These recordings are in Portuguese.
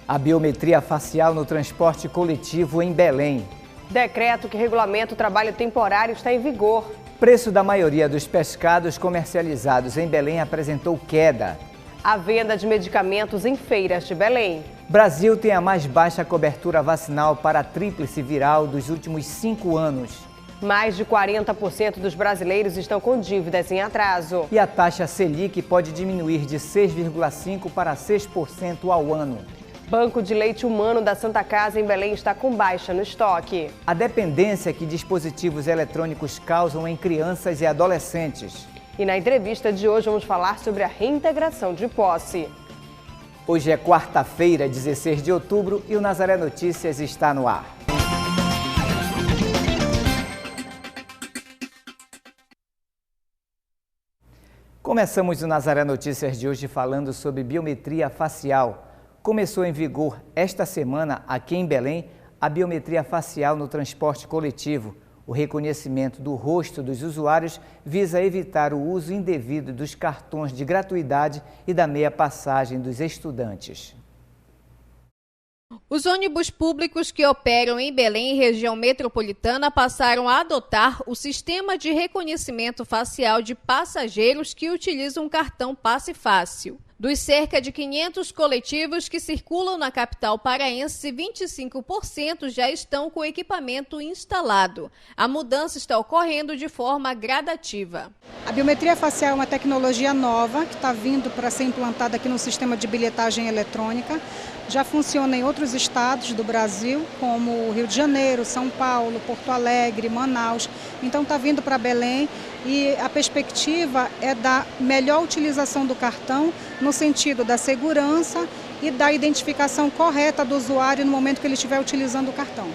A biometria facial no transporte coletivo em Belém. Decreto que regulamenta o trabalho temporário está em vigor. Preço da maioria dos pescados comercializados em Belém apresentou queda. A venda de medicamentos em feiras de Belém. Brasil tem a mais baixa cobertura vacinal para a tríplice viral dos últimos 5 anos. Mais de 40% dos brasileiros estão com dívidas em atraso. E a taxa Selic pode diminuir de 6,5% para 6% ao ano. Banco de leite humano da Santa Casa em Belém está com baixa no estoque. A dependência que dispositivos eletrônicos causam em crianças e adolescentes. E na entrevista de hoje vamos falar sobre a reintegração de posse. Hoje é quarta-feira, 16 de outubro, e o Nazaré Notícias está no ar. Começamos o Nazaré Notícias de hoje falando sobre biometria facial. Começou em vigor esta semana, aqui em Belém, a biometria facial no transporte coletivo. O reconhecimento do rosto dos usuários visa evitar o uso indevido dos cartões de gratuidade e da meia passagem dos estudantes. Os ônibus públicos que operam em Belém e região metropolitana passaram a adotar o sistema de reconhecimento facial de passageiros que utilizam o cartão Passe Fácil. Dos cerca de 500 coletivos que circulam na capital paraense, 25% já estão com o equipamento instalado. A mudança está ocorrendo de forma gradativa. A biometria facial é uma tecnologia nova que está vindo para ser implantada aqui no sistema de bilhetagem eletrônica. Já funciona em outros estados do Brasil, como Rio de Janeiro, São Paulo, Porto Alegre, Manaus. Então está vindo para Belém e a perspectiva é da melhor utilização do cartão no sentido da segurança e da identificação correta do usuário no momento que ele estiver utilizando o cartão.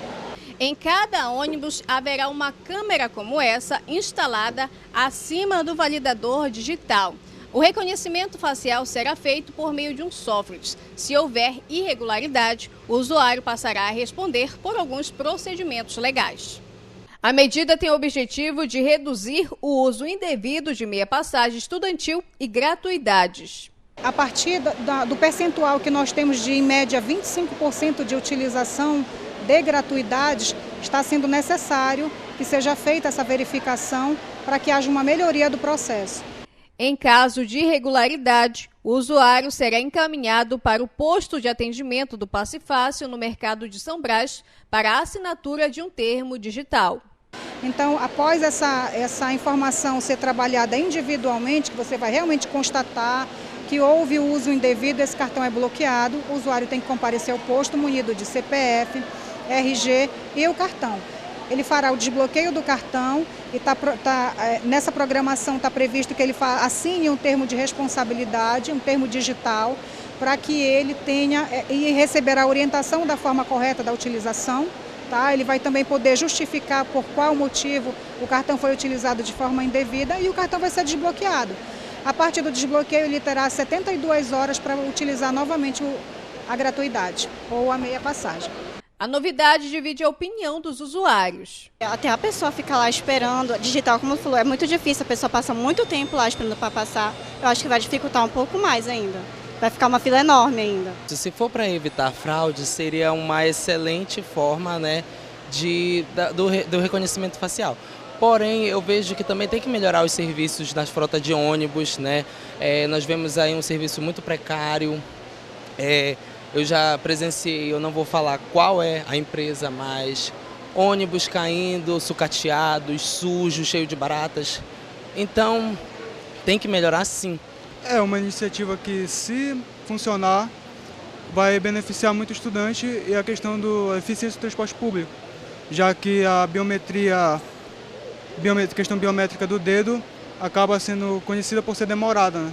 Em cada ônibus haverá uma câmera como essa instalada acima do validador digital. O reconhecimento facial será feito por meio de um software. Se houver irregularidade, o usuário passará a responder por alguns procedimentos legais. A medida tem o objetivo de reduzir o uso indevido de meia passagem estudantil e gratuidades. A partir do percentual que nós temos de, em média, 25% de utilização de gratuidades, está sendo necessário que seja feita essa verificação para que haja uma melhoria do processo. Em caso de irregularidade, o usuário será encaminhado para o posto de atendimento do Passe Fácil no mercado de São Brás para a assinatura de um termo digital. Então, após essa informação ser trabalhada individualmente, que você vai realmente constatar que houve o uso indevido, esse cartão é bloqueado, o usuário tem que comparecer ao posto munido de CPF, RG e o cartão. Ele fará o desbloqueio do cartão e nessa programação está previsto que ele assine um termo de responsabilidade, um termo digital, para que ele tenha e receberá a orientação da forma correta da utilização. Tá? Ele vai também poder justificar por qual motivo o cartão foi utilizado de forma indevida e o cartão vai ser desbloqueado. A partir do desbloqueio, ele terá 72 horas para utilizar novamente a gratuidade ou a meia passagem. A novidade divide a opinião dos usuários. Até a pessoa ficar lá esperando, digital, como falou, é muito difícil, a pessoa passa muito tempo lá esperando para passar. Eu acho que vai dificultar um pouco mais ainda. Vai ficar uma fila enorme ainda. Se for para evitar fraude, seria uma excelente forma, né, do reconhecimento facial. Porém, eu vejo que também tem que melhorar os serviços das frotas de ônibus, né? Nós vemos aí um serviço muito precário. Eu já presenciei, eu não vou falar qual é a empresa, mas ônibus caindo, sucateados, sujos, cheio de baratas. Então, tem que melhorar sim. É uma iniciativa que, se funcionar, vai beneficiar muito o estudante e a questão da eficiência do transporte público, já que a questão biométrica do dedo acaba sendo conhecida por ser demorada, né?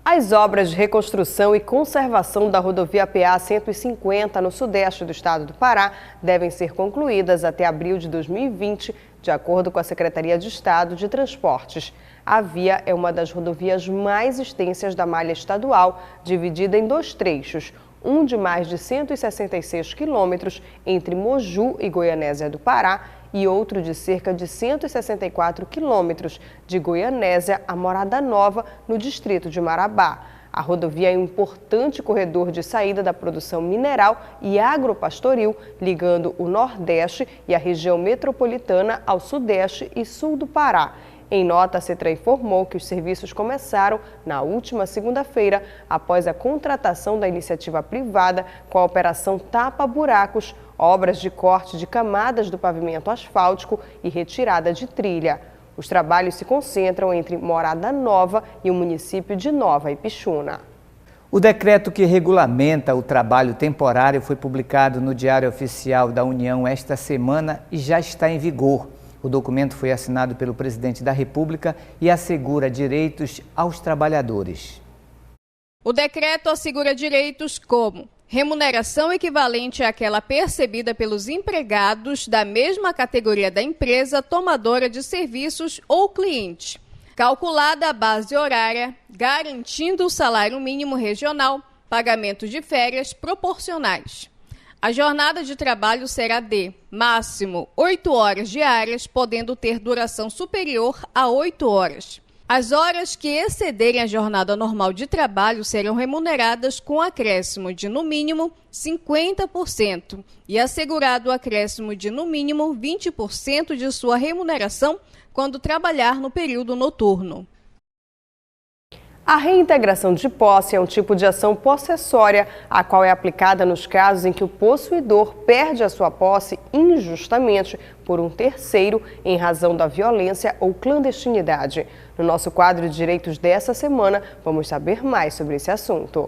As obras de reconstrução e conservação da rodovia PA 150 no sudeste do estado do Pará devem ser concluídas até abril de 2020, de acordo com a Secretaria de Estado de Transportes. A via é uma das rodovias mais extensas da malha estadual, dividida em 2 trechos, um de mais de 166 quilômetros entre Moju e Goianésia do Pará e outro de cerca de 164 quilômetros de Goianésia a Morada Nova, no distrito de Marabá. A rodovia é um importante corredor de saída da produção mineral e agropastoril, ligando o Nordeste e a região metropolitana ao Sudeste e Sul do Pará. Em nota, a CETRAN informou que os serviços começaram na última segunda-feira, após a contratação da iniciativa privada com a operação Tapa Buracos, obras de corte de camadas do pavimento asfáltico e retirada de trilha. Os trabalhos se concentram entre Morada Nova e o município de Nova Ipixuna. O decreto que regulamenta o trabalho temporário foi publicado no Diário Oficial da União esta semana e já está em vigor. O documento foi assinado pelo presidente da República e assegura direitos aos trabalhadores. O decreto assegura direitos como remuneração equivalente àquela percebida pelos empregados da mesma categoria da empresa tomadora de serviços ou cliente, calculada a base horária, garantindo o salário mínimo regional, pagamento de férias proporcionais. A jornada de trabalho será de, máximo, 8 horas diárias, podendo ter duração superior a 8 horas. As horas que excederem a jornada normal de trabalho serão remuneradas com acréscimo de, no mínimo, 50% e assegurado o acréscimo de, no mínimo, 20% de sua remuneração quando trabalhar no período noturno. A reintegração de posse é um tipo de ação possessória, a qual é aplicada nos casos em que o possuidor perde a sua posse injustamente por um terceiro em razão da violência ou clandestinidade. No nosso quadro de direitos dessa semana, vamos saber mais sobre esse assunto.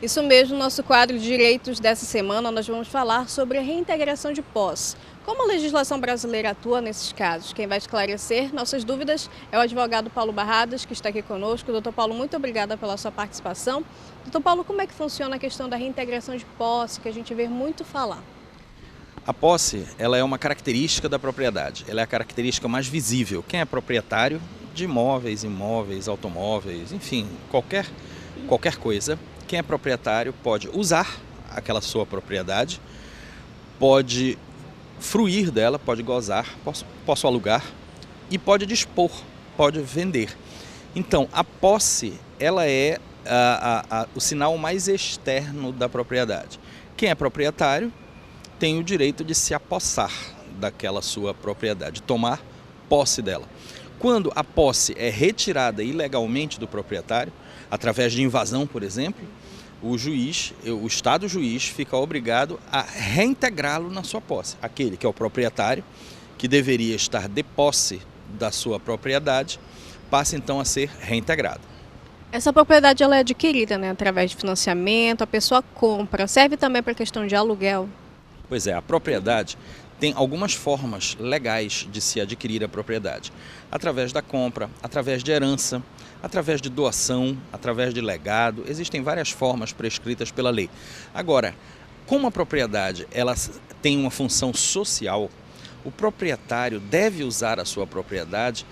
Isso mesmo, no nosso quadro de direitos dessa semana, nós vamos falar sobre a reintegração de posse. Como a legislação brasileira atua nesses casos? Quem vai esclarecer nossas dúvidas é o advogado Paulo Barradas, que está aqui conosco. Doutor Paulo, muito obrigada pela sua participação. Doutor Paulo, como é que funciona a questão da reintegração de posse, que a gente vê muito falar? A posse, ela é uma característica da propriedade, ela é a característica mais visível. Quem é proprietário de imóveis, automóveis, enfim, qualquer coisa, quem é proprietário pode usar aquela sua propriedade, pode fruir dela, pode gozar, posso alugar e pode dispor, pode vender. Então, a posse, ela é o sinal mais externo da propriedade. Quem é proprietário tem o direito de se apossar daquela sua propriedade, tomar posse dela. Quando a posse é retirada ilegalmente do proprietário, através de invasão, por exemplo, o Estado juiz fica obrigado a reintegrá-lo na sua posse. Aquele que é o proprietário, que deveria estar de posse da sua propriedade, passa então a ser reintegrado. Essa propriedade ela é adquirida, né, através de financiamento, a pessoa compra, serve também para a questão de aluguel? Pois é, a propriedade tem algumas formas legais de se adquirir a propriedade. Através da compra, através de herança, através de doação, através de legado. Existem várias formas prescritas pela lei. Agora, como a propriedade ela tem uma função social, o proprietário deve usar a sua propriedade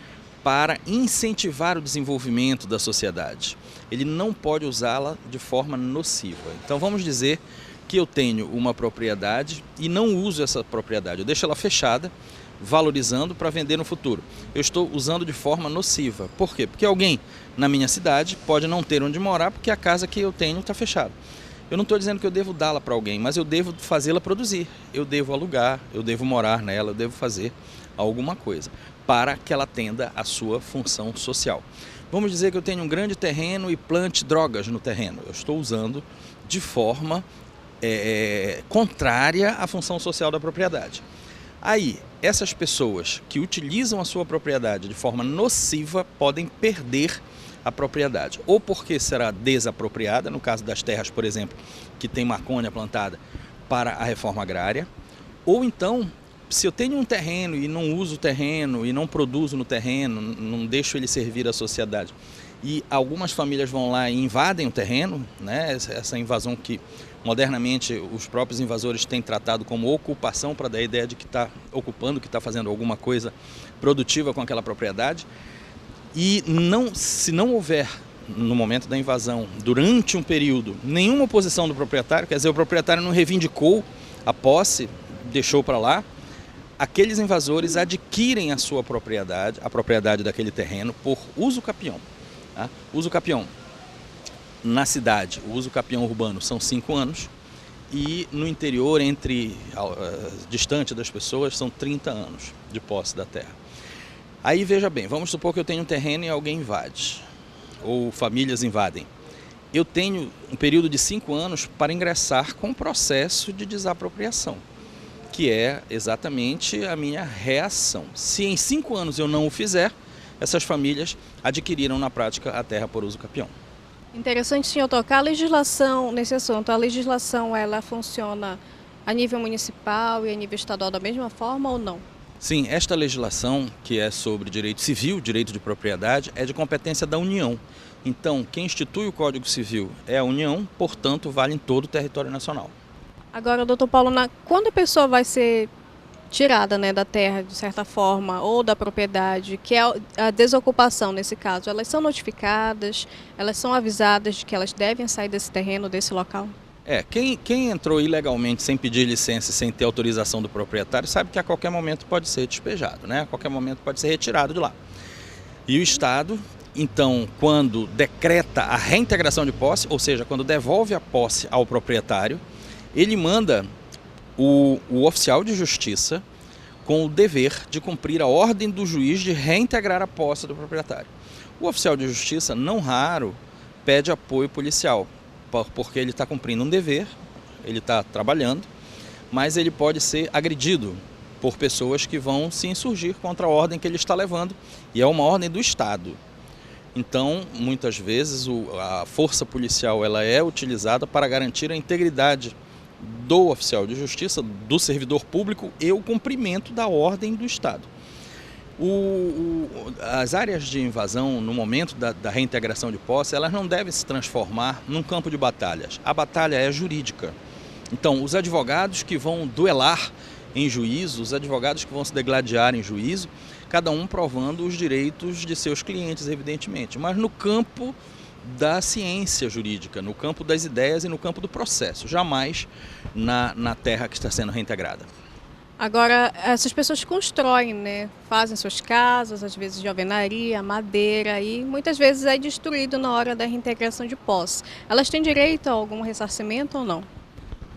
para incentivar o desenvolvimento da sociedade. Ele não pode usá-la de forma nociva. Então vamos dizer que eu tenho uma propriedade e não uso essa propriedade, eu deixo ela fechada, valorizando para vender no futuro. Eu estou usando de forma nociva. Por quê? Porque alguém na minha cidade pode não ter onde morar porque a casa que eu tenho está fechada. Eu não estou dizendo que eu devo dá-la para alguém, mas eu devo fazê-la produzir. Eu devo alugar, eu devo morar nela, eu devo fazer alguma coisa para que ela atenda a sua função social. Vamos dizer que eu tenho um grande terreno e plante drogas no terreno. Eu estou usando de forma contrária à função social da propriedade. Aí, essas pessoas que utilizam a sua propriedade de forma nociva podem perder a propriedade, ou porque será desapropriada, no caso das terras, por exemplo, que tem macônia plantada para a reforma agrária, ou então, se eu tenho um terreno e não uso o terreno e não produzo no terreno, não deixo ele servir à sociedade, e algumas famílias vão lá e invadem o terreno, né? Essa invasão que modernamente os próprios invasores têm tratado como ocupação, para dar a ideia de que está ocupando, que está fazendo alguma coisa produtiva com aquela propriedade. E se não houver, no momento da invasão, durante um período, nenhuma oposição do proprietário, quer dizer, o proprietário não reivindicou a posse, deixou para lá, aqueles invasores adquirem a sua propriedade, a propriedade daquele terreno, por uso capião. Tá? Uso capião. Na cidade, o uso capião urbano são 5 anos e no interior, distante das pessoas, são 30 anos de posse da terra. Aí veja bem, vamos supor que eu tenho um terreno e alguém invade, ou famílias invadem. Eu tenho um período de 5 anos para ingressar com o processo de desapropriação, que é exatamente a minha reação. Se em 5 anos eu não o fizer, essas famílias adquiriram na prática a terra por uso capião. Interessante, senhor tocar a legislação nesse assunto. A legislação, ela funciona a nível municipal e a nível estadual da mesma forma ou não? Sim, esta legislação, que é sobre direito civil, direito de propriedade, é de competência da União. Então, quem institui o Código Civil é a União, portanto, vale em todo o território nacional. Agora, doutor Paulo, quando a pessoa vai ser tirada, né, da terra, de certa forma, ou da propriedade, que é a desocupação nesse caso, elas são notificadas, elas são avisadas de que elas devem sair desse terreno, desse local? Quem entrou ilegalmente sem pedir licença e sem ter autorização do proprietário sabe que a qualquer momento pode ser despejado, né? A qualquer momento pode ser retirado de lá. E o Estado, então, quando decreta a reintegração de posse, ou seja, quando devolve a posse ao proprietário, ele manda o oficial de justiça com o dever de cumprir a ordem do juiz de reintegrar a posse do proprietário. O oficial de justiça, não raro, pede apoio policial, porque ele está cumprindo um dever, ele está trabalhando, mas ele pode ser agredido por pessoas que vão se insurgir contra a ordem que ele está levando, e é uma ordem do Estado. Então, muitas vezes, a força policial ela é utilizada para garantir a integridade do oficial de justiça, do servidor público e o cumprimento da ordem do Estado. As áreas de invasão, no momento da reintegração de posse, elas não devem se transformar num campo de batalhas. A batalha é jurídica. Então, os advogados que vão duelar em juízo, os advogados que vão se degladiar em juízo, cada um provando os direitos de seus clientes, evidentemente, mas no campo da ciência jurídica, no campo das ideias e no campo do processo, jamais na terra que está sendo reintegrada. Agora, essas pessoas constroem, né? Fazem suas casas, às vezes de alvenaria, madeira, e muitas vezes é destruído na hora da reintegração de posse. Elas têm direito a algum ressarcimento ou não?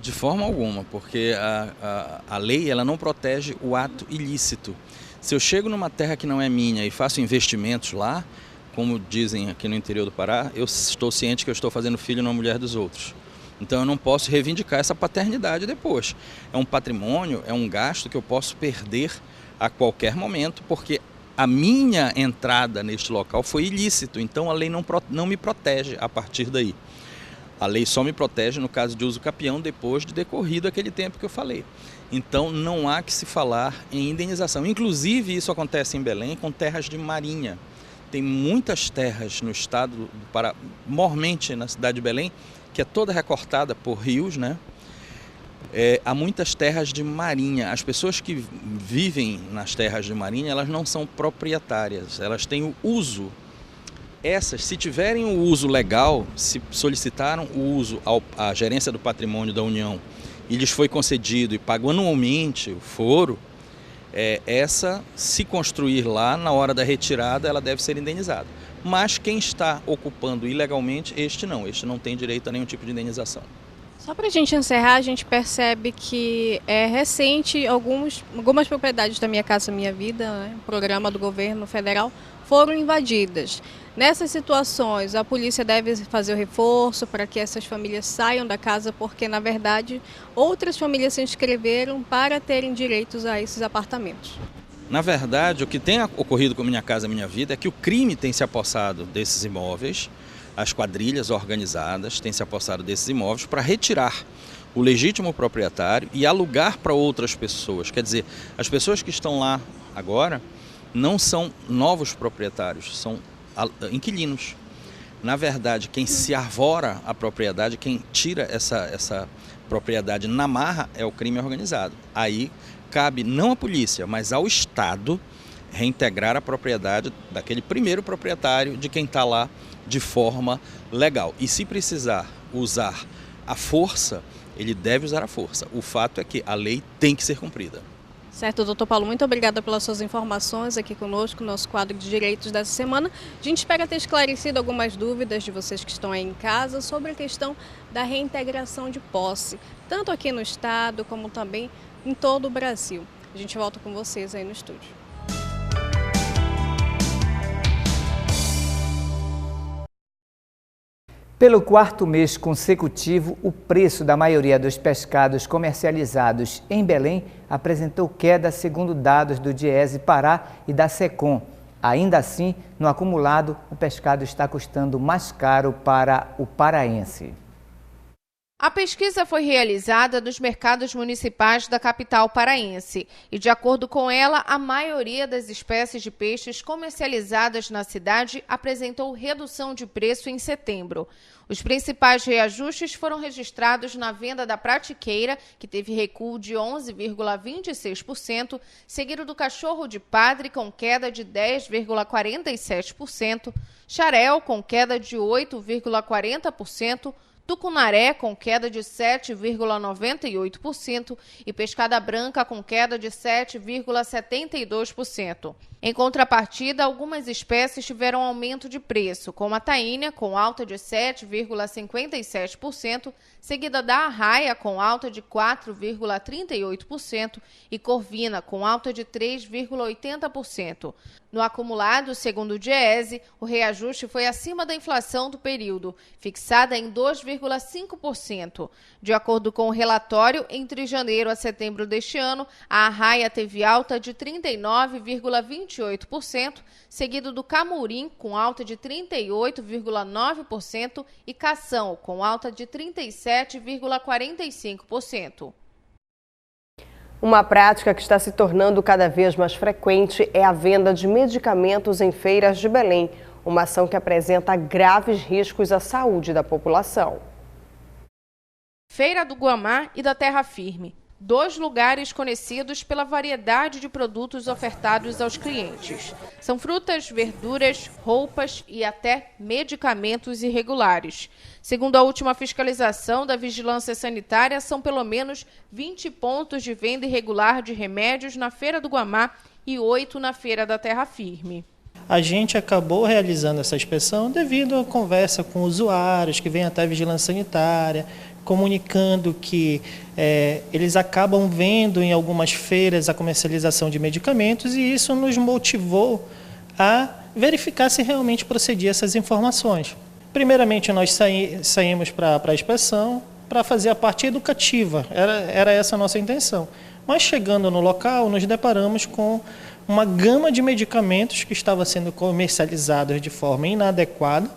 De forma alguma, porque a lei ela não protege o ato ilícito. Se eu chego numa terra que não é minha e faço investimentos lá, como dizem aqui no interior do Pará, eu estou ciente que eu estou fazendo filho numa mulher dos outros. Então eu não posso reivindicar essa paternidade depois. É um patrimônio, é um gasto que eu posso perder a qualquer momento, porque a minha entrada neste local foi ilícito, então a lei não me protege a partir daí. A lei só me protege no caso de uso capião depois de decorrido aquele tempo que eu falei. Então não há que se falar em indenização. Inclusive isso acontece em Belém com terras de marinha. Tem muitas terras no estado do Pará, mormente na cidade de Belém, que é toda recortada por rios, né? Há muitas terras de marinha. As pessoas que vivem nas terras de marinha, elas não são proprietárias, elas têm o uso. Essas, se tiverem o uso legal, se solicitaram o uso à gerência do patrimônio da União e lhes foi concedido e pagam anualmente o foro, essa, se construir lá, na hora da retirada, ela deve ser indenizada. Mas quem está ocupando ilegalmente, este não tem direito a nenhum tipo de indenização. Só para a gente encerrar, a gente percebe que é recente, algumas propriedades da Minha Casa Minha Vida, né, programa do governo federal, foram invadidas. Nessas situações, a polícia deve fazer o reforço para que essas famílias saiam da casa, porque, na verdade, outras famílias se inscreveram para terem direitos a esses apartamentos. Na verdade, o que tem ocorrido com Minha Casa Minha Vida é que o crime tem se apossado desses imóveis, as quadrilhas organizadas têm se apossado desses imóveis para retirar o legítimo proprietário e alugar para outras pessoas. Quer dizer, as pessoas que estão lá agora não são novos proprietários, são inquilinos. Na verdade, quem se arvora a propriedade, quem tira essa propriedade na marra é o crime organizado. Aí cabe não à polícia, mas ao Estado reintegrar a propriedade daquele primeiro proprietário de quem está lá de forma legal. E se precisar usar a força, ele deve usar a força. O fato é que a lei tem que ser cumprida. Certo, doutor Paulo, muito obrigada pelas suas informações aqui conosco, no nosso quadro de direitos dessa semana. A gente espera ter esclarecido algumas dúvidas de vocês que estão aí em casa sobre a questão da reintegração de posse, tanto aqui no estado como também em todo o Brasil. A gente volta com vocês aí no estúdio. Pelo quarto mês consecutivo, o preço da maioria dos pescados comercializados em Belém apresentou queda, segundo dados do Diese Pará e da Secom. Ainda assim, no acumulado, o pescado está custando mais caro para o paraense. A pesquisa foi realizada nos mercados municipais da capital paraense e, de acordo com ela, a maioria das espécies de peixes comercializadas na cidade apresentou redução de preço em setembro. Os principais reajustes foram registrados na venda da pratiqueira, que teve recuo de 11,26%, seguido do cachorro de padre, com queda de 10,47%, xarel, com queda de 8,40%, tucunaré com queda de 7,98% e pescada branca com queda de 7,72%. Em contrapartida, algumas espécies tiveram aumento de preço, como a taínha, com alta de 7,57%, seguida da arraia, com alta de 4,38%, e corvina, com alta de 3,80%. No acumulado, segundo o Diese, o reajuste foi acima da inflação do período, fixada em 2,5%. De acordo com o relatório, entre janeiro a setembro deste ano, a arraia teve alta de 39,28%, seguido do camurim, com alta de 38,9%, e cação, com alta de 37,45%. Uma prática que está se tornando cada vez mais frequente é a venda de medicamentos em feiras de Belém, uma ação que apresenta graves riscos à saúde da população. Feira do Guamá e da Terra Firme, dois lugares conhecidos pela variedade de produtos ofertados aos clientes. São frutas, verduras, roupas e até medicamentos irregulares. Segundo a última fiscalização da Vigilância Sanitária, são pelo menos 20 pontos de venda irregular de remédios na Feira do Guamá e 8 na Feira da Terra Firme. A gente acabou realizando essa inspeção devido à conversa com usuários que vêm até a Vigilância Sanitária, comunicando que eles acabam vendo em algumas feiras a comercialização de medicamentos, e isso nos motivou a verificar se realmente procedia essas informações. Primeiramente, nós saímos para a inspeção para fazer a parte educativa, era essa a nossa intenção. Mas chegando no local, nos deparamos com uma gama de medicamentos que estavam sendo comercializados de forma inadequada,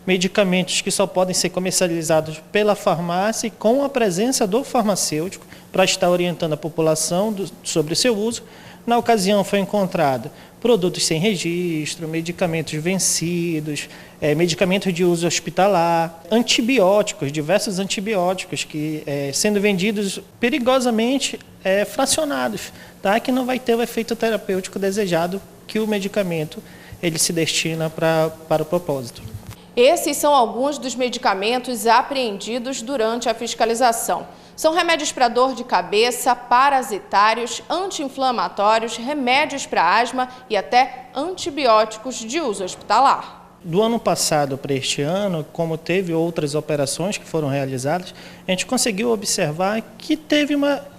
medicamentos que só podem ser comercializados pela farmácia e com a presença do farmacêutico para estar orientando a população sobre o seu uso. Na ocasião foi encontrado produtos sem registro, medicamentos vencidos, medicamentos de uso hospitalar, antibióticos, diversos antibióticos que sendo vendidos perigosamente fracionados, tá? Que não vai ter o efeito terapêutico desejado que o medicamento ele se destina para o propósito. Esses são alguns dos medicamentos apreendidos durante a fiscalização. São remédios para dor de cabeça, parasitários, anti-inflamatórios, remédios para asma e até antibióticos de uso hospitalar. Do ano passado para este ano, como teve outras operações que foram realizadas, a gente conseguiu observar que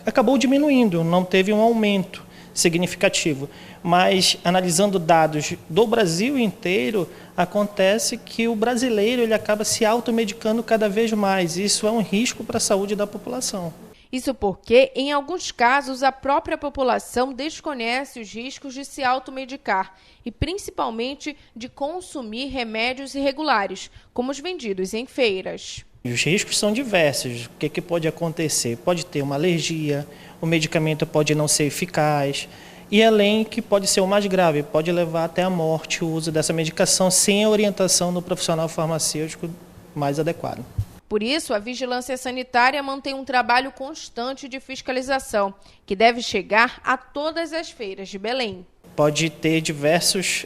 acabou diminuindo, não teve um aumento significativo. Mas, analisando dados do Brasil inteiro, acontece que o brasileiro ele acaba se automedicando cada vez mais. Isso é um risco para a saúde da população. Isso porque, em alguns casos, a própria população desconhece os riscos de se automedicar e, principalmente, de consumir remédios irregulares, como os vendidos em feiras. Os riscos são diversos. O que pode acontecer? Pode ter uma alergia, o medicamento pode não ser eficaz, e além que pode ser o mais grave, pode levar até a morte o uso dessa medicação sem a orientação do profissional farmacêutico mais adequado. Por isso, a Vigilância Sanitária mantém um trabalho constante de fiscalização, que deve chegar a todas as feiras de Belém. Pode ter diversos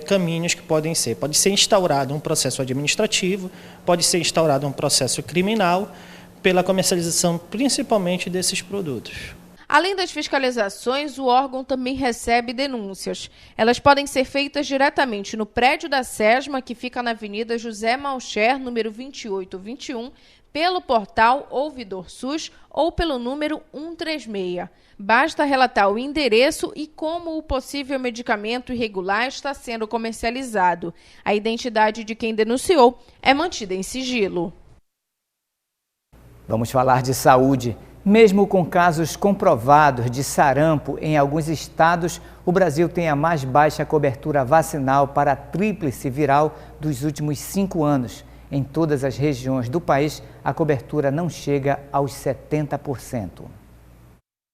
caminhos que podem ser. Pode ser instaurado um processo administrativo, pode ser instaurado um processo criminal, pela comercialização principalmente desses produtos. Além das fiscalizações, o órgão também recebe denúncias. Elas podem ser feitas diretamente no prédio da SESMA, que fica na Avenida José Malcher, número 2821, pelo portal Ouvidor SUS ou pelo número 136. Basta relatar o endereço e como o possível medicamento irregular está sendo comercializado. A identidade de quem denunciou é mantida em sigilo. Vamos falar de saúde. Mesmo com casos comprovados de sarampo em alguns estados, o Brasil tem a mais baixa cobertura vacinal para a tríplice viral dos últimos 5 anos. Em todas as regiões do país, a cobertura não chega aos 70%.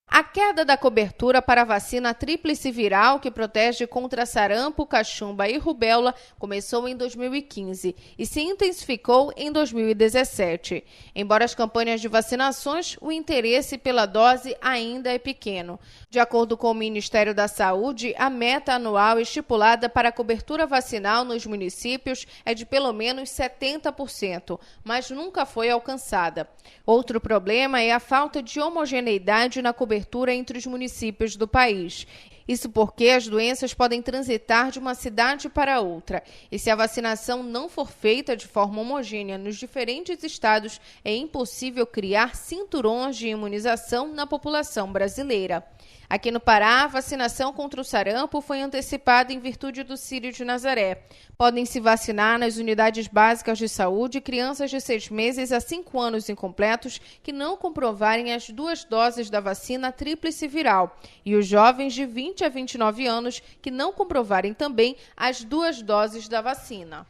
A queda da cobertura para a vacina tríplice viral, que protege contra sarampo, cachumba e rubéola, começou em 2015 e se intensificou em 2017. Embora as campanhas de vacinações, o interesse pela dose ainda é pequeno. De acordo com o Ministério da Saúde, a meta anual estipulada para a cobertura vacinal nos municípios é de pelo menos 70%, mas nunca foi alcançada. Outro problema é a falta de homogeneidade na cobertura entre os municípios do país. Isso porque as doenças podem transitar de uma cidade para outra. E se a vacinação não for feita de forma homogênea nos diferentes estados, é impossível criar cinturões de imunização na população brasileira. Aqui no Pará, a vacinação contra o sarampo foi antecipada em virtude do Círio de Nazaré. Podem se vacinar nas unidades básicas de saúde crianças de 6 meses a 5 anos incompletos que não comprovarem as 2 doses da vacina tríplice viral e os jovens de 20 a 29 anos que não comprovarem também as 2 doses da vacina.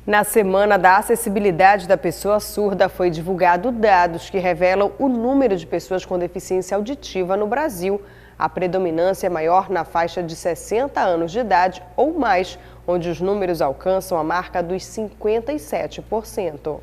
Na Semana da Acessibilidade da Pessoa Surda, foi divulgado dados que revelam o número de pessoas com deficiência auditiva no Brasil. A predominância é maior na faixa de 60 anos de idade ou mais, onde os números alcançam a marca dos 57%.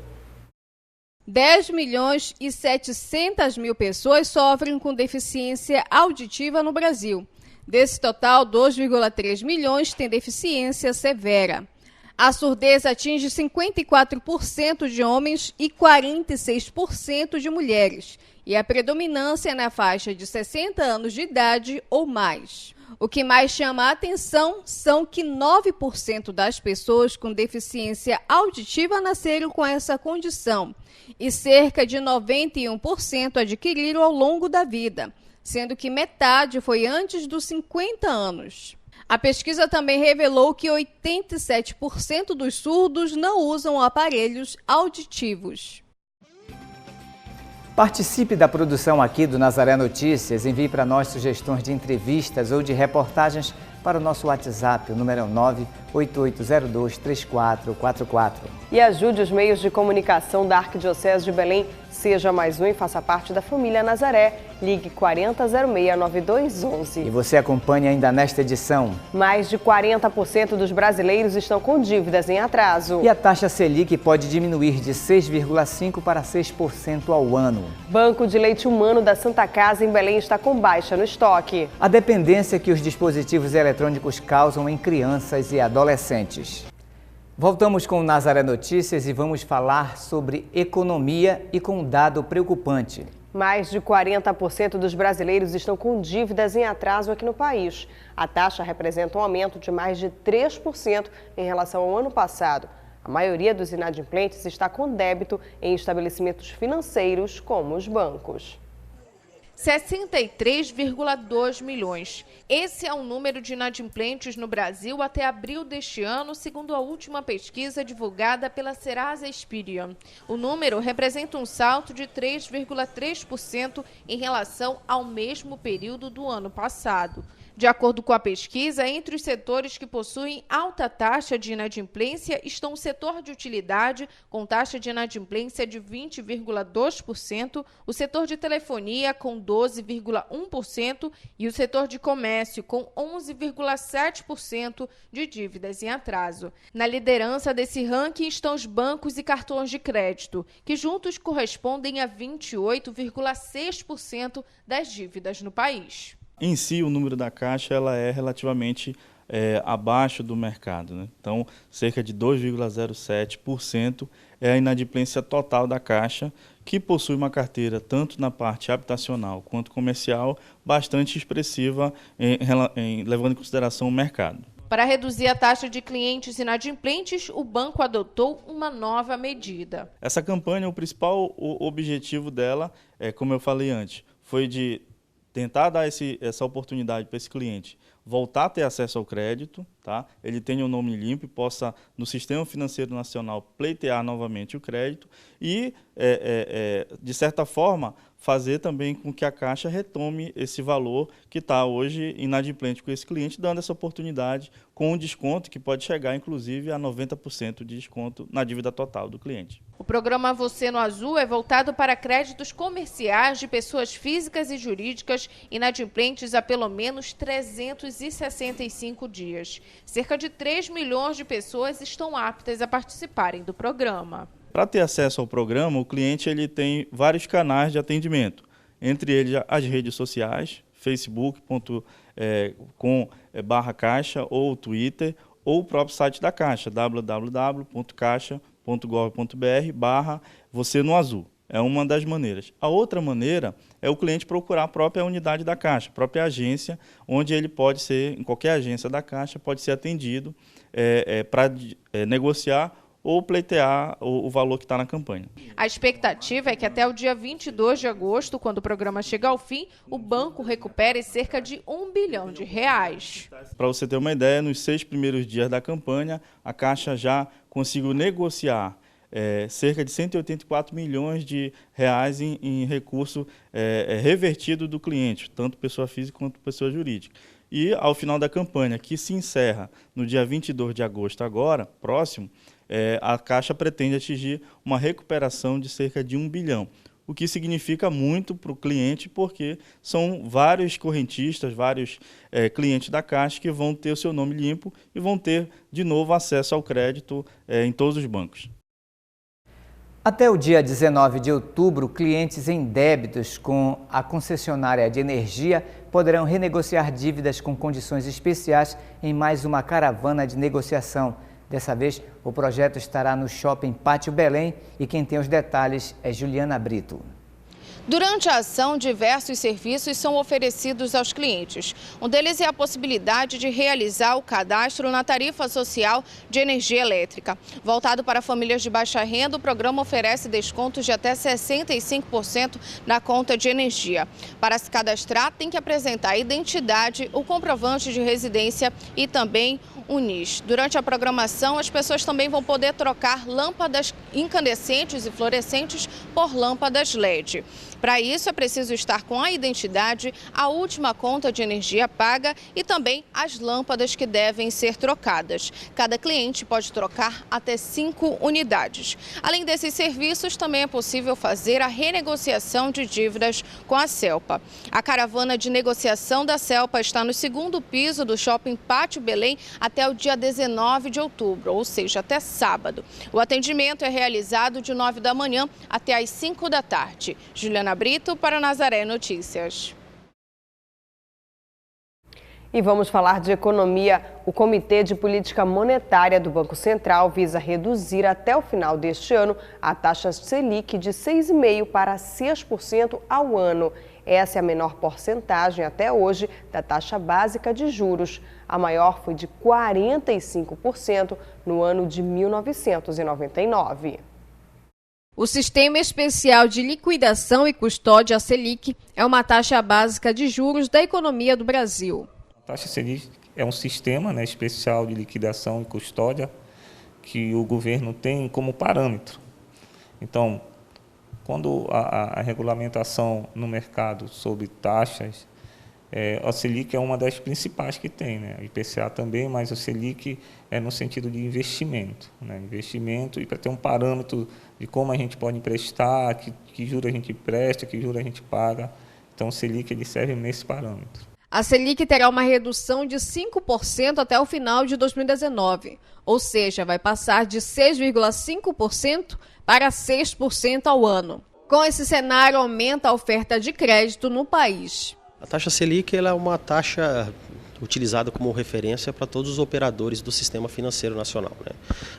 10.700.000 pessoas sofrem com deficiência auditiva no Brasil. Desse total, 2,3 milhões têm deficiência severa. A surdez atinge 54% de homens e 46% de mulheres, e a predominância é na faixa de 60 anos de idade ou mais. O que mais chama a atenção são que 9% das pessoas com deficiência auditiva nasceram com essa condição, e cerca de 91% adquiriram ao longo da vida, sendo que metade foi antes dos 50 anos. A pesquisa também revelou que 87% dos surdos não usam aparelhos auditivos. Participe da produção aqui do Nazaré Notícias. Envie para nós sugestões de entrevistas ou de reportagens para o nosso WhatsApp, o número é 988023444. E ajude os meios de comunicação da Arquidiocese de Belém. Seja mais um e faça parte da família Nazaré. Ligue 4006-9211. E você acompanha ainda nesta edição. Mais de 40% dos brasileiros estão com dívidas em atraso. E a taxa Selic pode diminuir de 6,5% para 6% ao ano. Banco de Leite Humano da Santa Casa em Belém está com baixa no estoque. A dependência que os dispositivos eletrônicos causam em crianças e adolescentes. Voltamos com o Nazaré Notícias e vamos falar sobre economia e com um dado preocupante. Mais de 40% dos brasileiros estão com dívidas em atraso aqui no país. A taxa representa um aumento de mais de 3% em relação ao ano passado. A maioria dos inadimplentes está com débito em estabelecimentos financeiros como os bancos. 63,2 milhões. Esse é o número de inadimplentes no Brasil até abril deste ano, segundo a última pesquisa divulgada pela Serasa Experian. O número representa um salto de 3,3% em relação ao mesmo período do ano passado. De acordo com a pesquisa, entre os setores que possuem alta taxa de inadimplência estão o setor de utilidade, com taxa de inadimplência de 20,2%, o setor de telefonia, com 12,1%, e o setor de comércio, com 11,7% de dívidas em atraso. Na liderança desse ranking estão os bancos e cartões de crédito, que juntos correspondem a 28,6% das dívidas no país. Em si, o número da Caixa ela é relativamente abaixo do mercado, né? Então, cerca de 2,07% é a inadimplência total da Caixa, que possui uma carteira, tanto na parte habitacional quanto comercial, bastante expressiva, levando em consideração o mercado. Para reduzir a taxa de clientes inadimplentes, o banco adotou uma nova medida. Essa campanha, o principal objetivo dela, como eu falei antes, foi de tentar dar essa oportunidade para esse cliente voltar a ter acesso ao crédito, tá? Ele tenha o nome limpo e possa, no Sistema Financeiro Nacional, pleitear novamente o crédito e, de certa forma, fazer também com que a Caixa retome esse valor que está hoje inadimplente com esse cliente, dando essa oportunidade com um desconto que pode chegar, inclusive, a 90% de desconto na dívida total do cliente. O programa Você no Azul é voltado para créditos comerciais de pessoas físicas e jurídicas inadimplentes há pelo menos 365 dias. Cerca de 3 milhões de pessoas estão aptas a participarem do programa. Para ter acesso ao programa, o cliente ele tem vários canais de atendimento, entre eles as redes sociais, facebook.com/Caixa ou Twitter, ou o próprio site da Caixa, www.caixa.gov.br/Você no Azul. É uma das maneiras. A outra maneira é o cliente procurar a própria unidade da Caixa, a própria agência, onde ele pode ser, em qualquer agência da Caixa, pode ser atendido para negociar ou pleitear o valor que está na campanha. A expectativa é que até o dia 22 de agosto, quando o programa chegar ao fim, o banco recupere cerca de R$1 bilhão. Para você ter uma ideia, nos 6 primeiros dias da campanha, a Caixa já conseguiu negociar cerca de 184 milhões de reais em recurso revertido do cliente, tanto pessoa física quanto pessoa jurídica. E ao final da campanha, que se encerra no dia 22 de agosto agora, próximo, a Caixa pretende atingir uma recuperação de cerca de R$1 bilhão, o que significa muito para o cliente, porque são vários correntistas, vários clientes da Caixa que vão ter o seu nome limpo e vão ter de novo acesso ao crédito em todos os bancos. Até o dia 19 de outubro, clientes em débitos com a concessionária de energia poderão renegociar dívidas com condições especiais em mais uma caravana de negociação. Dessa vez, o projeto estará no Shopping Pátio Belém e quem tem os detalhes é Juliana Brito. Durante a ação, diversos serviços são oferecidos aos clientes. Um deles é a possibilidade de realizar o cadastro na tarifa social de energia elétrica. Voltado para famílias de baixa renda, o programa oferece descontos de até 65% na conta de energia. Para se cadastrar, tem que apresentar a identidade, o comprovante de residência e também o NIS. Durante a programação, as pessoas também vão poder trocar lâmpadas incandescentes e fluorescentes por lâmpadas LED. Para isso, é preciso estar com a identidade, a última conta de energia paga e também as lâmpadas que devem ser trocadas. Cada cliente pode trocar até 5 unidades. Além desses serviços, também é possível fazer a renegociação de dívidas com a Celpa. A caravana de negociação da Celpa está no 2º piso do Shopping Pátio Belém até o dia 19 de outubro, ou seja, até sábado. O atendimento é realizado de 9 da manhã até às 5 da tarde. Juliana Brito para Nazaré Notícias. E vamos falar de economia. O Comitê de Política Monetária do Banco Central visa reduzir até o final deste ano a taxa Selic de 6,5% para 6% ao ano. Essa é a menor porcentagem até hoje da taxa básica de juros. A maior foi de 45% no ano de 1999. O Sistema Especial de Liquidação e Custódia, Selic, é uma taxa básica de juros da economia do Brasil. A taxa Selic é um sistema especial de liquidação e custódia que o governo tem como parâmetro. Então, quando a regulamentação no mercado sobre taxas, a Selic é uma das principais que tem, a IPCA também, mas a Selic é no sentido de investimento. Investimento e para ter um parâmetro de como a gente pode emprestar, que juros a gente empresta, que juros a gente paga. Então, o Selic ele serve nesse parâmetro. A Selic terá uma redução de 5% até o final de 2019, ou seja, vai passar de 6,5% para 6% ao ano. Com esse cenário, aumenta a oferta de crédito no país. A taxa Selic ela é uma taxa utilizada como referência para todos os operadores do sistema financeiro nacional, né?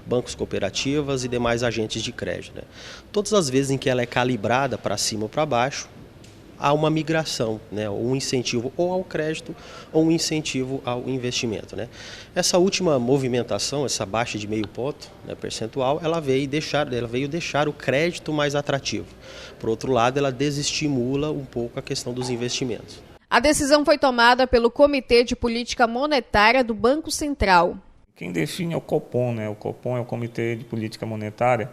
Bancos, cooperativas e demais agentes de crédito, né? Todas as vezes em que ela é calibrada para cima ou para baixo, há uma migração, né? Um incentivo ou ao crédito ou um incentivo ao investimento, né? Essa última movimentação, essa baixa de meio ponto, né, percentual, ela veio deixar o crédito mais atrativo. Por outro lado, ela desestimula um pouco a questão dos investimentos. A decisão foi tomada pelo Comitê de Política Monetária do Banco Central. Quem define é o Copom, né? O Copom é o Comitê de Política Monetária.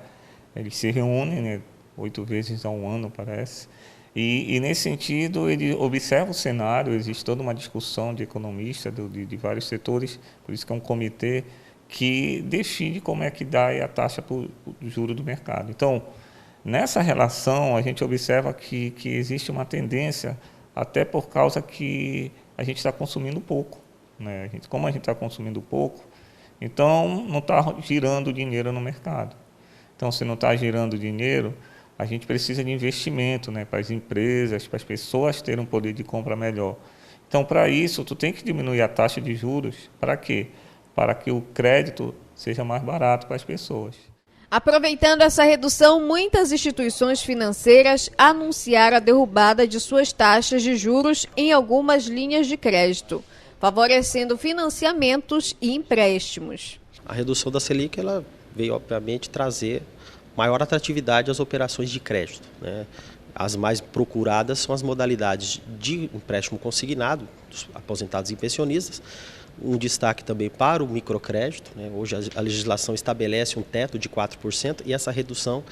Eles se reúnem, né, 8 vezes ao ano, parece. E nesse sentido, ele observa o cenário, existe toda uma discussão de economistas de vários setores, por isso que é um comitê que define como é que dá a taxa para o juro do mercado. Então, nessa relação, a gente observa que existe uma tendência, até por causa que a gente está consumindo pouco, né? Como a gente está consumindo pouco, então não está girando dinheiro no mercado. Então, se não está girando dinheiro, a gente precisa de investimento, né, para as empresas, para as pessoas terem um poder de compra melhor. Então, para isso, tu tem que diminuir a taxa de juros. Para quê? Para que o crédito seja mais barato para as pessoas. Aproveitando essa redução, muitas instituições financeiras anunciaram a derrubada de suas taxas de juros em algumas linhas de crédito, favorecendo financiamentos e empréstimos. A redução da Selic ela veio, obviamente, trazer maior atratividade às operações de crédito, né? As mais procuradas são as modalidades de empréstimo consignado, dos aposentados e pensionistas. Um destaque também para o microcrédito, né? Hoje a legislação estabelece um teto de 4% e essa redução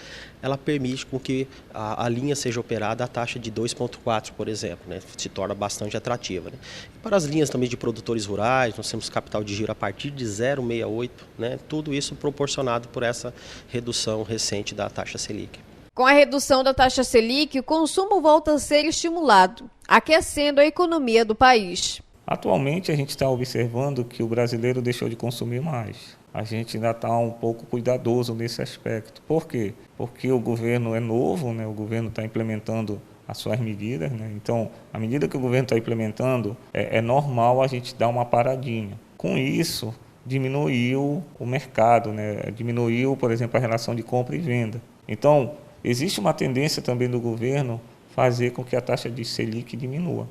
ela permite com que a linha seja operada a taxa de 2,4%, por exemplo, né? Se torna bastante atrativa, né? E para as linhas também de produtores rurais, nós temos capital de giro a partir de 0,68%, né? Tudo isso proporcionado por essa redução recente da taxa Selic. Com a redução da taxa Selic, o consumo volta a ser estimulado, aquecendo a economia do país. Atualmente, a gente está observando que o brasileiro deixou de consumir mais. A gente ainda está um pouco cuidadoso nesse aspecto. Por quê? Porque o governo é novo, né? O governo está implementando as suas medidas, né? Então, à medida que o governo está implementando, é normal a gente dar uma paradinha. Com isso, diminuiu o mercado, né? Diminuiu, por exemplo, a relação de compra e venda. Então, existe uma tendência também do governo fazer com que a taxa de Selic diminua.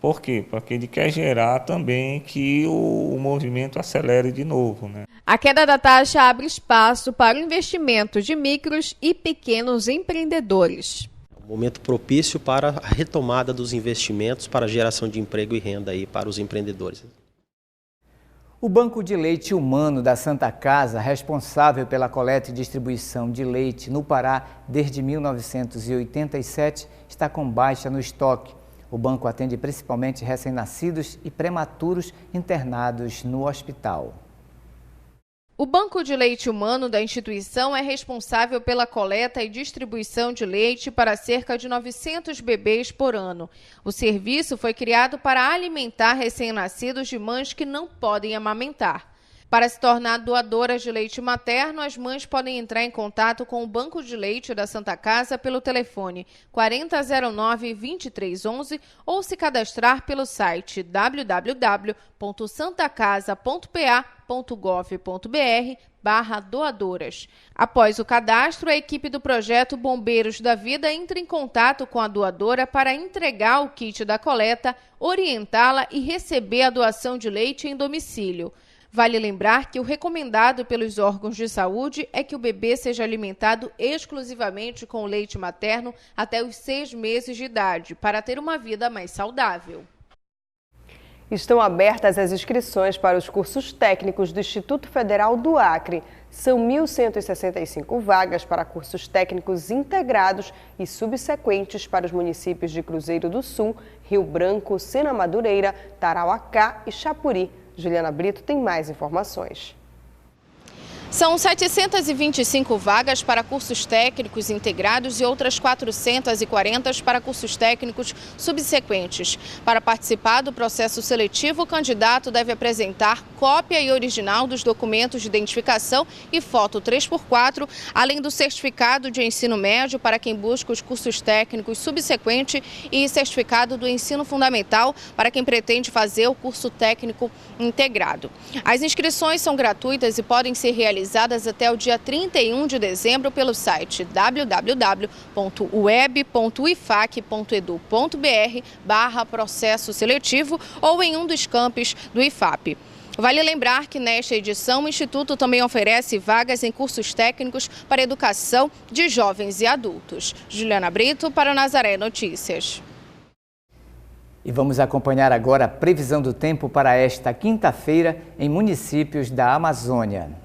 Por quê? Porque ele quer gerar também que o movimento acelere de novo, né? A queda da taxa abre espaço para o investimento de micros e pequenos empreendedores. Um momento propício para a retomada dos investimentos para a geração de emprego e renda aí para os empreendedores. O Banco de Leite Humano da Santa Casa, responsável pela coleta e distribuição de leite no Pará desde 1987, está com baixa no estoque. O banco atende principalmente recém-nascidos e prematuros internados no hospital. O Banco de Leite Humano da instituição é responsável pela coleta e distribuição de leite para cerca de 900 bebês por ano. O serviço foi criado para alimentar recém-nascidos de mães que não podem amamentar. Para se tornar doadoras de leite materno, as mães podem entrar em contato com o Banco de Leite da Santa Casa pelo telefone 4009-2311 ou se cadastrar pelo site www.santacasa.pa.gov.br/doadoras. Após o cadastro, a equipe do projeto Bombeiros da Vida entra em contato com a doadora para entregar o kit da coleta, orientá-la e receber a doação de leite em domicílio. Vale lembrar que o recomendado pelos órgãos de saúde é que o bebê seja alimentado exclusivamente com leite materno até os 6 meses de idade, para ter uma vida mais saudável. Estão abertas as inscrições para os cursos técnicos do Instituto Federal do Acre. São 1.165 vagas para cursos técnicos integrados e subsequentes para os municípios de Cruzeiro do Sul, Rio Branco, Sena Madureira, Tarauacá e Chapuri. Juliana Brito tem mais informações. São 725 vagas para cursos técnicos integrados e outras 440 para cursos técnicos subsequentes. Para participar do processo seletivo, o candidato deve apresentar cópia e original dos documentos de identificação e foto 3x4, além do certificado de ensino médio para quem busca os cursos técnicos subsequentes e certificado do ensino fundamental para quem pretende fazer o curso técnico integrado. As inscrições são gratuitas e podem ser realizadas até o dia 31 de dezembro pelo site www.ueb.ifac.edu.br/processo seletivo ou em um dos campos do IFAP. Vale lembrar que nesta edição o Instituto também oferece vagas em cursos técnicos para educação de jovens e adultos. Juliana Brito para o Nazaré Notícias. E vamos acompanhar agora a previsão do tempo para esta quinta-feira em municípios da Amazônia.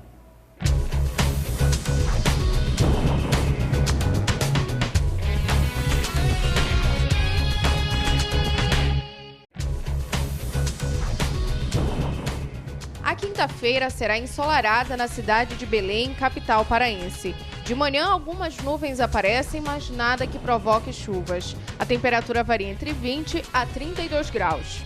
A quinta-feira será ensolarada na cidade de Belém, capital paraense. De manhã, algumas nuvens aparecem, mas nada que provoque chuvas. A temperatura varia entre 20 a 32 graus.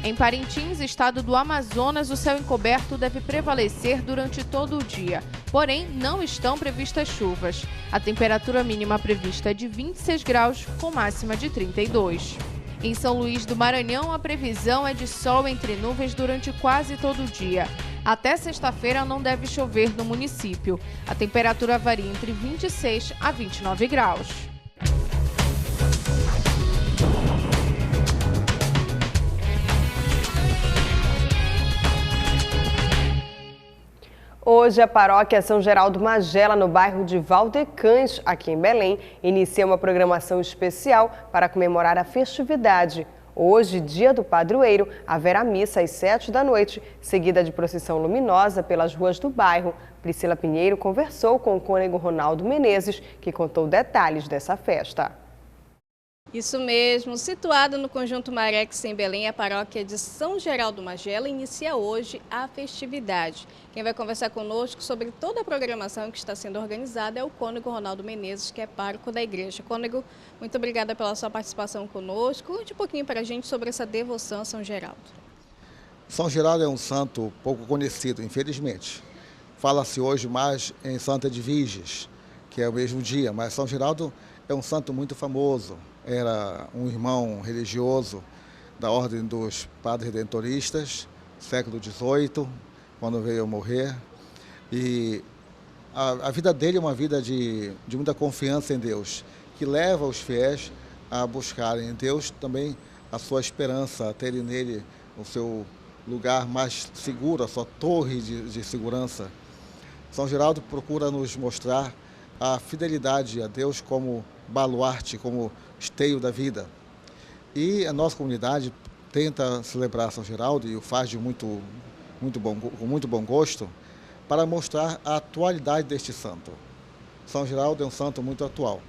Em Parintins, estado do Amazonas, o céu encoberto deve prevalecer durante todo o dia. Porém, não estão previstas chuvas. A temperatura mínima prevista é de 26 graus, com máxima de 32. Em São Luís do Maranhão, a previsão é de sol entre nuvens durante quase todo o dia. Até sexta-feira não deve chover no município. A temperatura varia entre 26 a 29 graus. Hoje, a paróquia São Geraldo Magela, no bairro de Valdecães, aqui em Belém, inicia uma programação especial para comemorar a festividade. Hoje, dia do padroeiro, haverá missa às 7 da noite, seguida de procissão luminosa pelas ruas do bairro. Priscila Pinheiro conversou com o cônego Ronaldo Menezes, que contou detalhes dessa festa. Isso mesmo, situada no Conjunto Marex, em Belém, a paróquia de São Geraldo Magela inicia hoje a festividade. Quem vai conversar conosco sobre toda a programação que está sendo organizada é o cônego Ronaldo Menezes, que é pároco da igreja. Cônego, muito obrigada pela sua participação conosco. Conte um pouquinho para a gente sobre essa devoção a São Geraldo. São Geraldo é um santo pouco conhecido, infelizmente. Fala-se hoje mais em Santa Edviges, que é o mesmo dia, mas São Geraldo é um santo muito famoso. Era um irmão religioso da Ordem dos Padres Redentoristas, século XVIII, quando veio a morrer. E a vida dele é uma vida de muita confiança em Deus, que leva os fiéis a buscarem em Deus também a sua esperança, a terem nele o seu lugar mais seguro, a sua torre de segurança. São Geraldo procura nos mostrar a fidelidade a Deus como baluarte, como esteio da vida. E a nossa comunidade tenta celebrar São Geraldo e o faz com muito bom gosto para mostrar a atualidade deste santo. São Geraldo é um santo muito atual.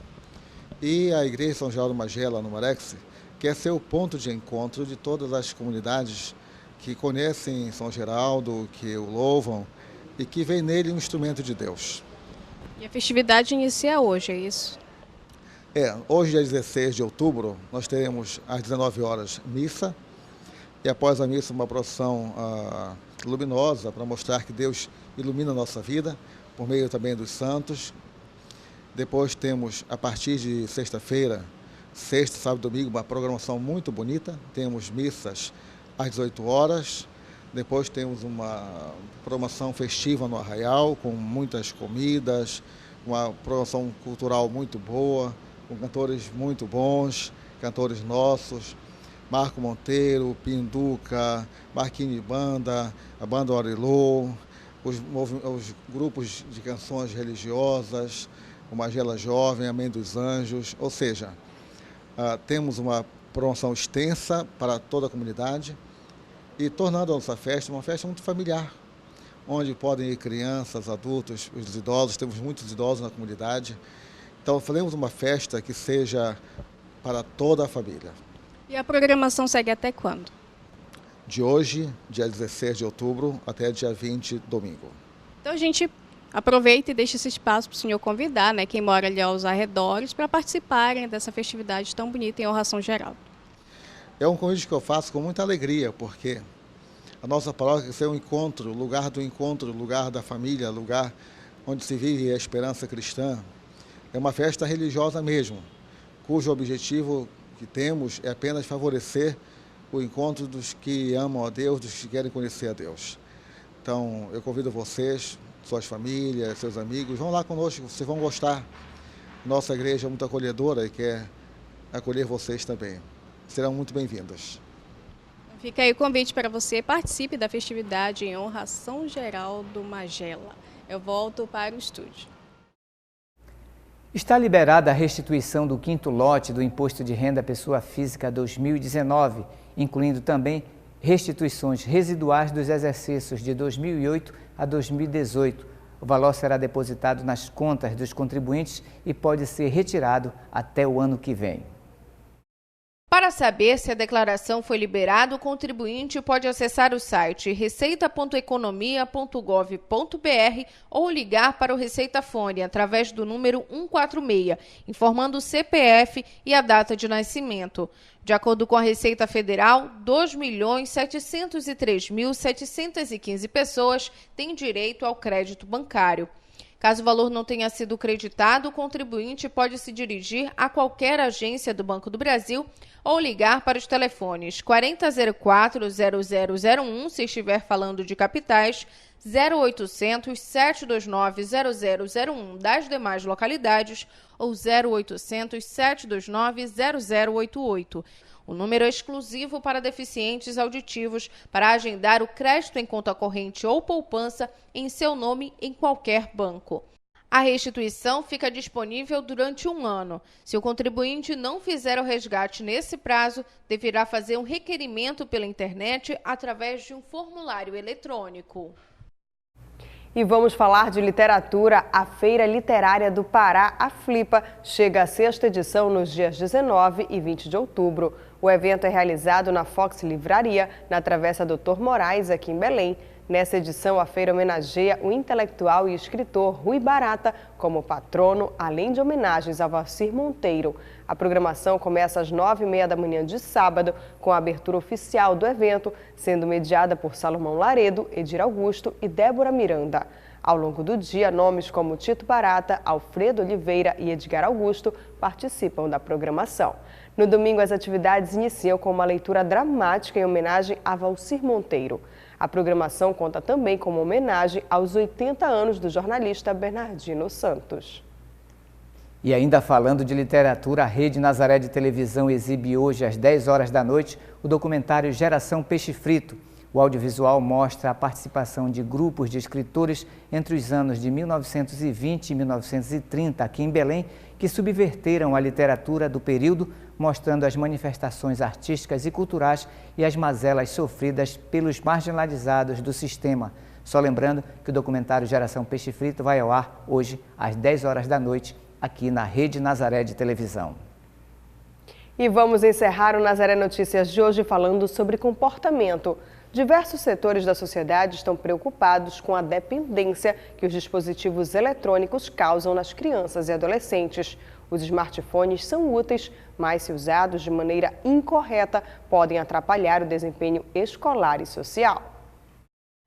E a Igreja de São Geraldo Magela, no Marex, quer ser o ponto de encontro de todas as comunidades que conhecem São Geraldo, que o louvam e que veem nele um instrumento de Deus. E a festividade inicia hoje, é isso? Hoje, dia 16 de outubro, nós teremos às 19 horas missa e após a missa uma procissão luminosa para mostrar que Deus ilumina a nossa vida, por meio também dos santos. Depois temos, a partir de sexta-feira, sexta, sábado e domingo, uma programação muito bonita. Temos missas às 18 horas, depois temos uma programação festiva no Arraial, com muitas comidas, uma programação cultural muito boa, com cantores muito bons, cantores nossos, Marco Monteiro, Pinduca, Marquinhos Banda, a Banda Orilô, os grupos de canções religiosas, o Magela Jovem, Amém dos Anjos, ou seja, temos uma promoção extensa para toda a comunidade e tornando a nossa festa uma festa muito familiar, onde podem ir crianças, adultos, os idosos, temos muitos idosos na comunidade. Então, faremos uma festa que seja para toda a família. E a programação segue até quando? De hoje, dia 16 de outubro, até dia 20, domingo. Então, a gente Aproveita e deixa esse espaço para o senhor convidar, né, quem mora ali aos arredores, para participarem dessa festividade tão bonita em honra a São Geraldo. É um convite que eu faço com muita alegria, porque a nossa paróquia é um encontro, lugar do encontro, lugar da família, lugar onde se vive a esperança cristã. É uma festa religiosa mesmo, cujo objetivo que temos é apenas favorecer o encontro dos que amam a Deus, dos que querem conhecer a Deus. Então, eu convido vocês, suas famílias, seus amigos, vão lá conosco, vocês vão gostar. Nossa igreja é muito acolhedora e quer acolher vocês também. Serão muito bem-vindos. Fica aí o convite para você, participe da festividade em honra a São Geraldo Magela. Eu volto para o estúdio. Está liberada a restituição do 5º lote do Imposto de Renda à Pessoa Física 2019, incluindo também restituições residuais dos exercícios de 2008 a 2018. O valor será depositado nas contas dos contribuintes e pode ser retirado até o ano que vem. Para saber se a declaração foi liberada, o contribuinte pode acessar o site receita.economia.gov.br ou ligar para o Receita Fone através do número 146, informando o CPF e a data de nascimento. De acordo com a Receita Federal, 2.703.715 pessoas têm direito ao crédito bancário. Caso o valor não tenha sido creditado, o contribuinte pode se dirigir a qualquer agência do Banco do Brasil ou ligar para os telefones 4004-0001, se estiver falando de capitais, 0800-729-0001 das demais localidades ou 0800-729-0088. O número é exclusivo para deficientes auditivos para agendar o crédito em conta corrente ou poupança em seu nome em qualquer banco. A restituição fica disponível durante 1 ano. Se o contribuinte não fizer o resgate nesse prazo, deverá fazer um requerimento pela internet através de um formulário eletrônico. E vamos falar de literatura. A Feira Literária do Pará, a Flipa, chega à 6ª edição nos dias 19 e 20 de outubro. O evento é realizado na Fox Livraria, na Travessa Doutor Moraes, aqui em Belém. Nessa edição, a feira homenageia o intelectual e escritor Rui Barata como patrono, além de homenagens a Valcir Monteiro. A programação começa às 9h30 da manhã de sábado, com a abertura oficial do evento, sendo mediada por Salomão Laredo, Edir Augusto e Débora Miranda. Ao longo do dia, nomes como Tito Barata, Alfredo Oliveira e Edgar Augusto participam da programação. No domingo, as atividades iniciam com uma leitura dramática em homenagem a Valcir Monteiro. A programação conta também com uma homenagem aos 80 anos do jornalista Bernardino Santos. E ainda falando de literatura, a Rede Nazaré de Televisão exibe hoje às 10 horas da noite o documentário Geração Peixe Frito. O audiovisual mostra a participação de grupos de escritores entre os anos de 1920 e 1930 aqui em Belém, que subverteram a literatura do período, mostrando as manifestações artísticas e culturais e as mazelas sofridas pelos marginalizados do sistema. Só lembrando que o documentário Geração Peixe Frito vai ao ar hoje às 10 horas da noite, aqui na Rede Nazaré de Televisão. E vamos encerrar o Nazaré Notícias de hoje falando sobre comportamento. Diversos setores da sociedade estão preocupados com a dependência que os dispositivos eletrônicos causam nas crianças e adolescentes. Os smartphones são úteis, mas se usados de maneira incorreta, podem atrapalhar o desempenho escolar e social.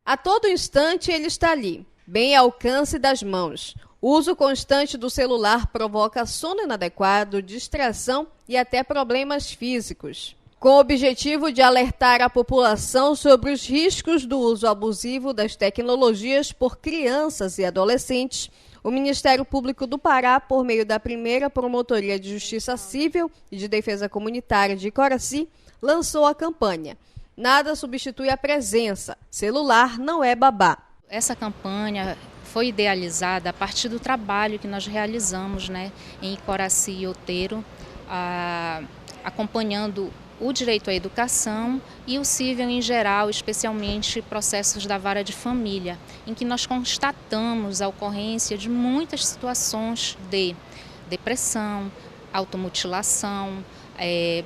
A todo instante ele está ali, bem ao alcance das mãos. O uso constante do celular provoca sono inadequado, distração e até problemas físicos. Com o objetivo de alertar a população sobre os riscos do uso abusivo das tecnologias por crianças e adolescentes, o Ministério Público do Pará, por meio da primeira Promotoria de Justiça Civil e de Defesa Comunitária de Coraci, lançou a campanha Nada substitui a presença, celular não é babá. Essa campanha foi idealizada a partir do trabalho que nós realizamos, em Coraci e Outeiro, acompanhando o direito à educação e o cível em geral, especialmente processos da vara de família, em que nós constatamos a ocorrência de muitas situações de depressão, automutilação,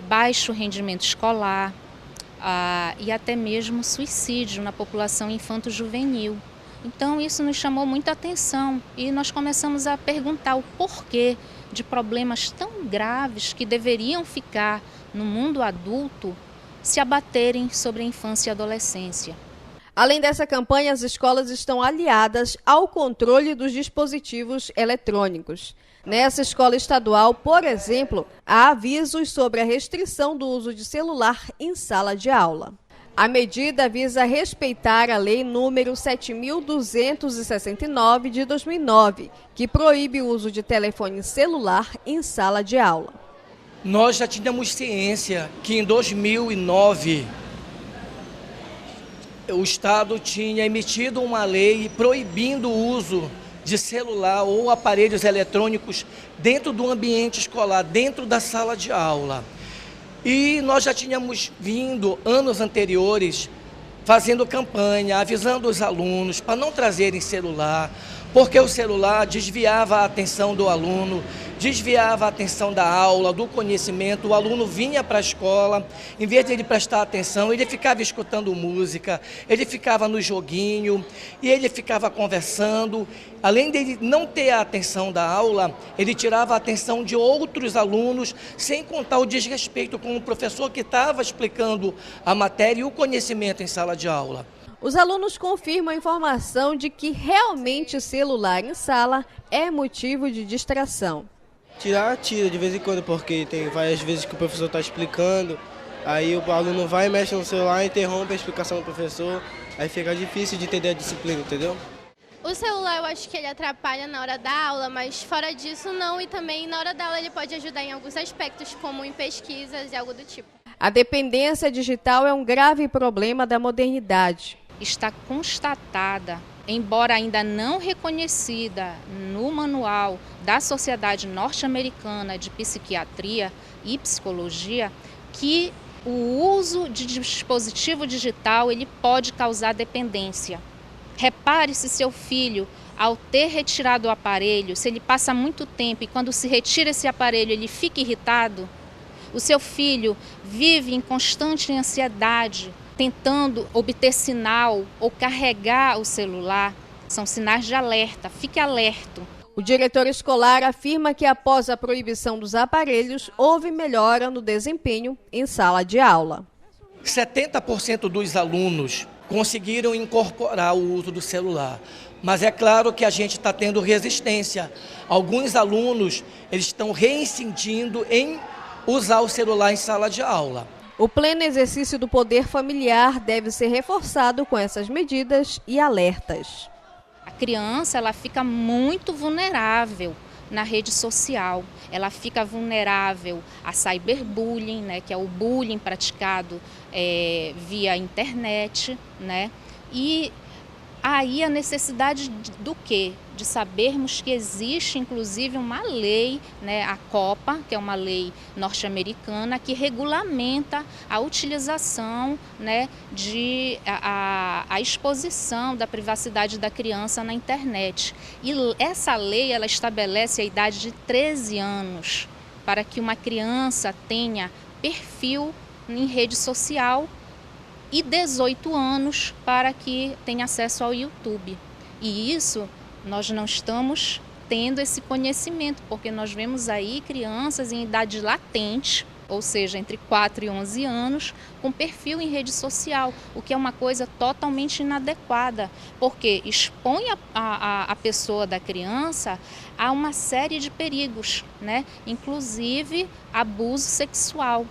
baixo rendimento escolar e até mesmo suicídio na população infanto-juvenil. Então isso nos chamou muita atenção e nós começamos a perguntar o porquê de problemas tão graves que deveriam ficar no mundo adulto se abaterem sobre a infância e adolescência. Além dessa campanha, as escolas estão aliadas ao controle dos dispositivos eletrônicos. Nessa escola estadual, por exemplo, há avisos sobre a restrição do uso de celular em sala de aula. A medida visa respeitar a Lei número 7.269 de 2009, que proíbe o uso de telefone celular em sala de aula. Nós já tínhamos ciência que em 2009 o Estado tinha emitido uma lei proibindo o uso de celular ou aparelhos eletrônicos dentro do ambiente escolar, dentro da sala de aula. E nós já tínhamos vindo, anos anteriores, fazendo campanha, avisando os alunos para não trazerem celular, porque o celular desviava a atenção do aluno, desviava a atenção da aula, do conhecimento. O aluno vinha para a escola, em vez de ele prestar atenção, ele ficava escutando música, ele ficava no joguinho e ele ficava conversando. Além de não ter a atenção da aula, ele tirava a atenção de outros alunos, sem contar o desrespeito com o professor que estava explicando a matéria e o conhecimento em sala de aula. Os alunos confirmam a informação de que realmente o celular em sala é motivo de distração. Tira de vez em quando, porque tem várias vezes que o professor está explicando, aí o aluno vai, mexe no celular, interrompe a explicação do professor, aí fica difícil de entender a disciplina, entendeu? O celular eu acho que ele atrapalha na hora da aula, mas fora disso não, e também na hora da aula ele pode ajudar em alguns aspectos, como em pesquisas e algo do tipo. A dependência digital é um grave problema da modernidade. Está constatada, embora ainda não reconhecida no manual da Sociedade Norte-Americana de Psiquiatria e Psicologia, que o uso de dispositivo digital ele pode causar dependência. Repare se seu filho, ao ter retirado o aparelho, se ele passa muito tempo e quando se retira esse aparelho ele fica irritado, o seu filho vive em constante ansiedade, tentando obter sinal ou carregar o celular, são sinais de alerta, fique alerta. O diretor escolar afirma que após a proibição dos aparelhos, houve melhora no desempenho em sala de aula. 70% dos alunos conseguiram incorporar o uso do celular, mas é claro que a gente está tendo resistência. Alguns alunos eles estão reincidindo em usar o celular em sala de aula. O pleno exercício do poder familiar deve ser reforçado com essas medidas e alertas. A criança ela fica muito vulnerável na rede social, ela fica vulnerável a cyberbullying, né, que é o bullying praticado via internet, né, e aí a necessidade do quê? De sabermos que existe inclusive uma lei, né, a COPA, que é uma lei norte-americana, que regulamenta a utilização, né, a exposição da privacidade da criança na internet. E essa lei ela estabelece a idade de 13 anos para que uma criança tenha perfil em rede social e 18 anos para que tenha acesso ao YouTube. E isso nós não estamos tendo esse conhecimento, porque nós vemos aí crianças em idade latente, ou seja, entre 4 e 11 anos, com perfil em rede social, o que é uma coisa totalmente inadequada, porque expõe a pessoa da criança a uma série de perigos, né? Inclusive abuso sexual.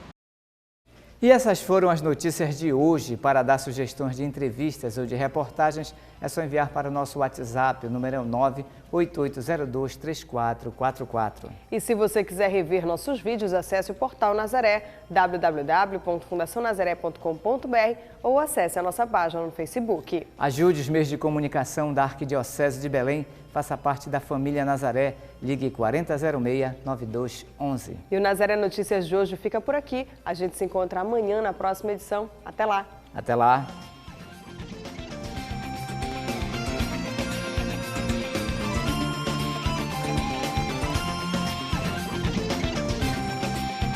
E essas foram as notícias de hoje. Para dar sugestões de entrevistas ou de reportagens, é só enviar para o nosso WhatsApp, o número é 988023444. E se você quiser rever nossos vídeos, acesse o portal Nazaré, www.fundacionazaré.com.br ou acesse a nossa página no Facebook. Ajude os meios de comunicação da Arquidiocese de Belém. Faça parte da família Nazaré. Ligue 4006-9211. E o Nazaré Notícias de hoje fica por aqui. A gente se encontra amanhã na próxima edição. Até lá! Até lá!